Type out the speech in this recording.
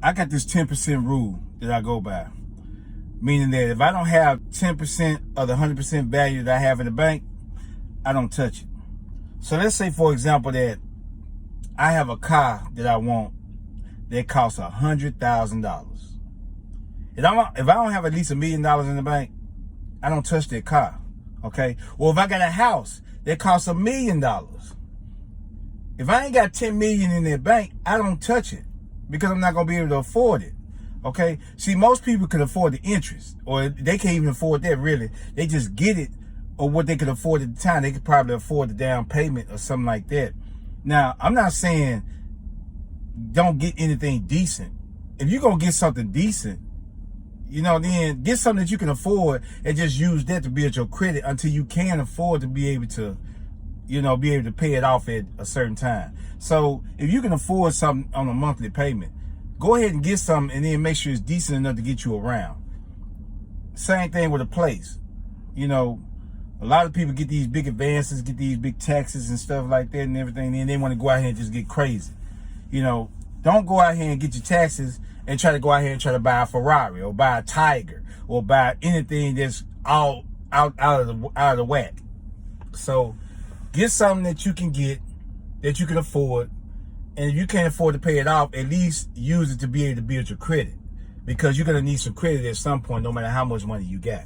I got this 10% rule that I go by. Meaning that if I don't have 10% of the 100% value that I have in the bank, I don't touch it. So let's say, for example, that I have a car that I want that costs $100,000. If I don't have at least $1 million in the bank, I don't touch that car. Okay? Well, if I got a house that costs $1 million, if I ain't got 10 million in their bank, I don't touch it because I'm not gonna be able to afford it. Okay? See, most people can afford the interest, or they can't even afford that really. They just get it, or what they could afford at the time. They could probably afford the down payment or something like that. Now, I'm not saying don't get anything decent. If you're gonna get something decent, then get something that you can afford and just use that to build your credit until you can afford to be able to, be able to pay it off at a certain time. So if you can afford something on a monthly payment, go ahead and get something and then make sure it's decent enough to get you around. Same thing with a place. A lot of people get these big advances, get these big taxes and stuff like that and everything, and they want to go out here and just get crazy. Don't go out here and get your taxes and try to go out here and try to buy a Ferrari or buy a Tiger or buy anything that's all out of the whack. So get something that you can get, that you can afford, and if you can't afford to pay it off, at least use it to be able to build your credit, because you're going to need some credit at some point, no matter how much money you got.